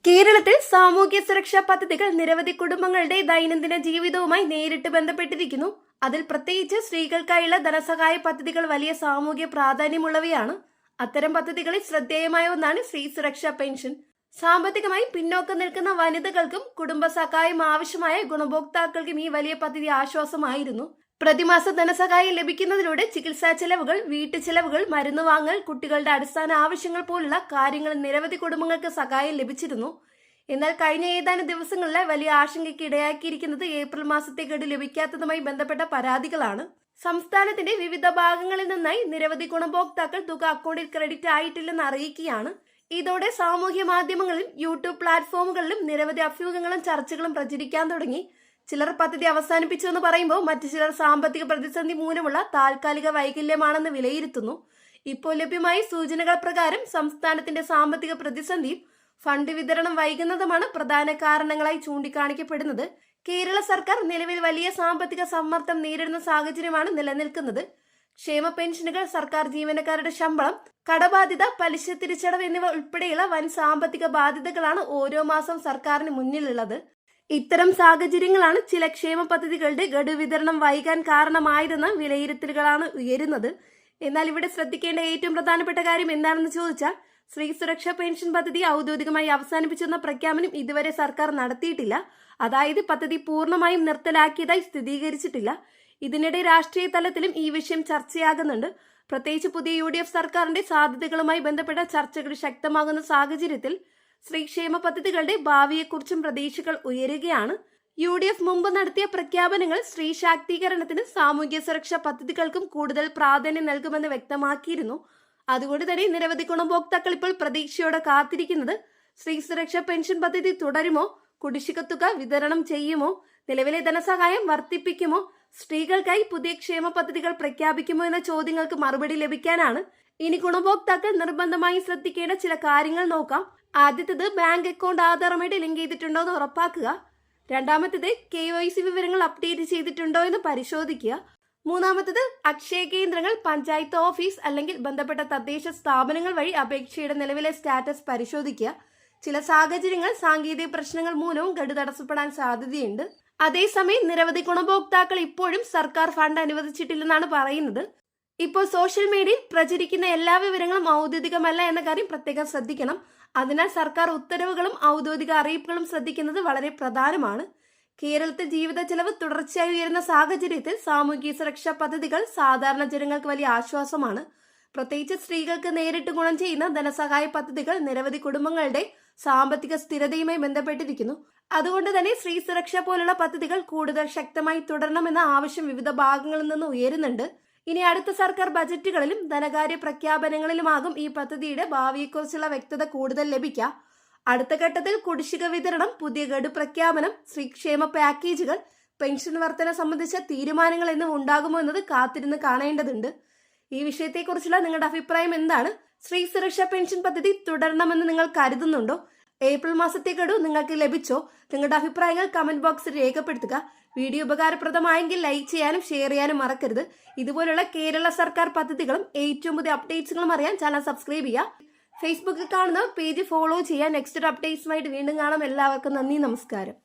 കേരളത്തിൽ സാമൂഹ്യ സുരക്ഷാ പദ്ധതികൾ നിരവധി കുടുംബങ്ങളുടെ ദൈനംദിന ജീവിതവുമായി നേരിട്ട് ബന്ധപ്പെട്ടിരിക്കുന്നു. അതിൽ പ്രത്യേകിച്ച് സ്ത്രീകൾക്കായുള്ള ധനസഹായ പദ്ധതികൾ വലിയ സാമൂഹ്യ പ്രാധാന്യമുള്ളവയാണ്. അത്തരം പദ്ധതികളിൽ ശ്രദ്ധേയമായ ഒന്നാണ് സ്ത്രീ സുരക്ഷാ പെൻഷൻ. സാമ്പത്തികമായി പിന്നോക്കം നിൽക്കുന്ന വനിതകൾക്കും കുടുംബ സഹായം ആവശ്യമായ ഗുണഭോക്താക്കൾക്കും ഈ വലിയ പദ്ധതി ആശ്വാസമായിരുന്നു. പ്രതിമാസ ധനസഹായം ലഭിക്കുന്നതിലൂടെ ചികിത്സാ ചെലവുകൾ, വീട്ടു ചെലവുകൾ, മരുന്ന് വാങ്ങൽ, കുട്ടികളുടെ അടിസ്ഥാന ആവശ്യങ്ങൾ പോലുള്ള കാര്യങ്ങൾ നിരവധി കുടുംബങ്ങൾക്ക് സഹായം ലഭിച്ചിരുന്നു. എന്നാൽ കഴിഞ്ഞ ഏതാനും ദിവസങ്ങളിലെ വലിയ ആശങ്കയ്ക്ക് ഇടയാക്കിയിരിക്കുന്നത് ഏപ്രിൽ മാസത്തെ ഗഡു ലഭിക്കാത്തതുമായി ബന്ധപ്പെട്ട പരാതികളാണ്. സംസ്ഥാനത്തിന്റെ വിവിധ ഭാഗങ്ങളിൽ നിന്നായി നിരവധി ഗുണഭോക്താക്കൾ തുക അക്കൗണ്ടിൽ ക്രെഡിറ്റ് ആയിട്ടില്ലെന്ന് അറിയിക്കുകയാണ്. ഇതോടെ സാമൂഹ്യ മാധ്യമങ്ങളിലും യൂട്യൂബ് പ്ലാറ്റ്ഫോമുകളിലും നിരവധി അഭ്യൂഹങ്ങളും ചർച്ചകളും പ്രചരിക്കാൻ തുടങ്ങി. ചിലർ പദ്ധതി അവസാനിപ്പിച്ചു എന്ന് പറയുമ്പോൾ മറ്റു ചിലർ സാമ്പത്തിക പ്രതിസന്ധി മൂലമുള്ള താൽക്കാലിക വൈകല്യമാണെന്ന് വിലയിരുത്തുന്നു. ഇപ്പോൾ ലഭ്യമായ സൂചനകൾ പ്രകാരം സംസ്ഥാനത്തിന്റെ സാമ്പത്തിക പ്രതിസന്ധിയും ഫണ്ട് വിതരണം വൈകുന്നതുമാണ് പ്രധാന കാരണങ്ങളായി ചൂണ്ടിക്കാണിക്കപ്പെടുന്നത്. കേരള സർക്കാർ നിലവിൽ വലിയ സാമ്പത്തിക സമ്മർദ്ദം നേരിടുന്ന സാഹചര്യമാണ് നിലനിൽക്കുന്നത്. ക്ഷേമ പെൻഷനുകൾ, സർക്കാർ ജീവനക്കാരുടെ ശമ്പളം, കടബാധ്യത, പലിശ തിരിച്ചടവ് എന്നിവ ഉൾപ്പെടെയുള്ള വൻ സാമ്പത്തിക ബാധ്യതകളാണ് ഓരോ മാസം സർക്കാരിന് മുന്നിലുള്ളത്. ഇത്തരം സാഹചര്യങ്ങളാണ് ചില ക്ഷേമ പദ്ധതികളുടെ ഗഡു വിതരണം വൈകാൻ കാരണമായതെന്ന വിലയിരുത്തലുകളാണ് ഉയരുന്നത്. എന്നാൽ ഇവിടെ ശ്രദ്ധിക്കേണ്ട ഏറ്റവും പ്രധാനപ്പെട്ട കാര്യം എന്താണെന്ന് ചോദിച്ചാൽ, സ്ത്രീ സുരക്ഷാ പെൻഷൻ പദ്ധതി ഔദ്യോഗികമായി അവസാനിപ്പിച്ചെന്ന പ്രഖ്യാപനം ഇതുവരെ സർക്കാർ നടത്തിയിട്ടില്ല. അതായത് പദ്ധതി പൂർണ്ണമായും നിർത്തലാക്കിയതായി സ്ഥിരീകരിച്ചിട്ടില്ല. ഇതിനിടെ രാഷ്ട്രീയ തലത്തിലും ഈ വിഷയം ചർച്ചയാകുന്നുണ്ട്. പ്രത്യേകിച്ച് പുതിയ UDF സർക്കാരിന്റെ സാധ്യതകളുമായി ബന്ധപ്പെട്ട ചർച്ചകൾ ശക്തമാകുന്ന സാഹചര്യത്തിൽ സ്ത്രീക്ഷേമ പദ്ധതികളുടെ ഭാവിയെക്കുറിച്ചും പ്രതീക്ഷകൾ ഉയരുകയാണ്. UDF മുമ്പ് നടത്തിയ പ്രഖ്യാപനങ്ങൾ സ്ത്രീ ശാക്തീകരണത്തിന്, സാമൂഹ്യ സുരക്ഷാ പദ്ധതികൾക്കും കൂടുതൽ പ്രാധാന്യം നൽകുമെന്ന് വ്യക്തമാക്കിയിരുന്നു. അതുകൊണ്ട് തന്നെ നിരവധി ഗുണഭോക്താക്കൾ ഇപ്പോൾ പ്രതീക്ഷയോടെ കാത്തിരിക്കുന്നത് സ്ത്രീ സുരക്ഷാ പെൻഷൻ പദ്ധതി തുടരുമോ, കുടിശ്ശിക തുക വിതരണം ചെയ്യുമോ, നിലവിലെ ധനസഹായം വർദ്ധിപ്പിക്കുമോ, സ്ത്രീകൾക്കായി പുതിയ ക്ഷേമ പദ്ധതികൾ പ്രഖ്യാപിക്കുമോ എന്ന ചോദ്യങ്ങൾക്ക് മറുപടി ലഭിക്കാനാണ്. ഇനി ഗുണഭോക്താക്കൾ നിർബന്ധമായി ശ്രദ്ധിക്കേണ്ട ചില കാര്യങ്ങൾ നോക്കാം. ആദ്യത്തേത്, ബാങ്ക് അക്കൗണ്ട് ആധാറുമായിട്ട് ലിങ്ക് ചെയ്തിട്ടുണ്ടോ എന്ന് ഉറപ്പാക്കുക. രണ്ടാമത്തേത്, KYC വിവരങ്ങൾ അപ്ഡേറ്റ് ചെയ്തിട്ടുണ്ടോ എന്ന് പരിശോധിക്കുക. മൂന്നാമത്തേത്, അക്ഷയ കേന്ദ്രങ്ങൾ, പഞ്ചായത്ത് ഓഫീസ് അല്ലെങ്കിൽ ബന്ധപ്പെട്ട തദ്ദേശ സ്ഥാപനങ്ങൾ വഴി അപേക്ഷയുടെ നിലവിലെ സ്റ്റാറ്റസ് പരിശോധിക്കുക. ചില സാഹചര്യങ്ങൾ സാങ്കേതിക പ്രശ്നങ്ങൾ മൂലവും ഗഡു തടസ്സപ്പെടാൻ സാധ്യതയുണ്ട്. അതേസമയം നിരവധി ഗുണഭോക്താക്കൾ ഇപ്പോഴും സർക്കാർ ഫണ്ട് അനുവദിച്ചിട്ടില്ലെന്നാണ് പറയുന്നത്. ഇപ്പോൾ സോഷ്യൽ മീഡിയയിൽ പ്രചരിക്കുന്ന എല്ലാ വിവരങ്ങളും ഔദ്യോഗികമല്ല എന്ന കാര്യം പ്രത്യേകം ശ്രദ്ധിക്കണം. അതിനാൽ സർക്കാർ ഉത്തരവുകളും ഔദ്യോഗിക അറിയിപ്പുകളും ശ്രദ്ധിക്കുന്നത് വളരെ പ്രധാനമാണ്. കേരളത്തിൽ ജീവിത ചെലവ് തുടർച്ചയായി ഉയരുന്ന സാഹചര്യത്തിൽ സാമൂഹ്യ സുരക്ഷാ പദ്ധതികൾ സാധാരണ ജനങ്ങൾക്ക് വലിയ ആശ്വാസമാണ്. പ്രത്യേകിച്ച് സ്ത്രീകൾക്ക് നേരിട്ട് ഗുണം ചെയ്യുന്ന ധനസഹായ പദ്ധതികൾ നിരവധി കുടുംബങ്ങളുടെ സാമ്പത്തിക സ്ഥിരതയുമായി ബന്ധപ്പെട്ടിരിക്കുന്നു. അതുകൊണ്ട് തന്നെ സ്ത്രീ സുരക്ഷ പോലുള്ള പദ്ധതികൾ കൂടുതൽ ശക്തമായി തുടരണമെന്ന ആവശ്യം വിവിധ ഭാഗങ്ങളിൽ നിന്ന് ഉയരുന്നുണ്ട്. ഇനി അടുത്ത സർക്കാർ ബജറ്റുകളിലും ധനകാര്യ പ്രഖ്യാപനങ്ങളിലുമാകും ഈ പദ്ധതിയുടെ ഭാവിയെക്കുറിച്ചുള്ള വ്യക്തത കൂടുതൽ ലഭിക്കുക. അടുത്ത ഘട്ടത്തിൽ കുടിശ്ശിക വിതരണം, പുതിയ ഗഡു പ്രഖ്യാപനം, സ്ത്രീക്ഷേമ പാക്കേജുകൾ, പെൻഷൻ വർധന സംബന്ധിച്ച തീരുമാനങ്ങൾ എന്നിവ ഉണ്ടാകുമോ എന്നത് കാത്തിരുന്ന് കാണേണ്ടതുണ്ട്. ഈ വിഷയത്തെക്കുറിച്ചുള്ള നിങ്ങളുടെ അഭിപ്രായം എന്താണ്? സ്ത്രീ സുരക്ഷാ പെൻഷൻ പദ്ധതി തുടരണമെന്ന് നിങ്ങൾ കരുതുന്നുണ്ടോ? ഏപ്രിൽ മാസത്തെ ഗഡു നിങ്ങൾക്ക് ലഭിച്ചോ? നിങ്ങളുടെ അഭിപ്രായങ്ങൾ കമന്റ് ബോക്സിൽ രേഖപ്പെടുത്തുക. വീഡിയോ ഉപകാരപ്രദമായെങ്കിൽ ലൈക്ക് ചെയ്യാനും ഷെയർ ചെയ്യാനും മറക്കരുത്. ഇതുപോലുള്ള കേരള സർക്കാർ പദ്ധതികളും ഏറ്റവും പുതിയ അപ്ഡേറ്റ്സുകളും അറിയാൻ ചാനൽ സബ്സ്ക്രൈബ് ചെയ്യുക. ഫേസ്ബുക്കിൽ കാണുന്ന പേജ് ഫോളോ ചെയ്യാൻ. നെക്സ്റ്റ് അപ്ഡേറ്റ്സുമായിട്ട് വീണ്ടും കാണാം. എല്ലാവർക്കും നന്ദി, നമസ്കാരം.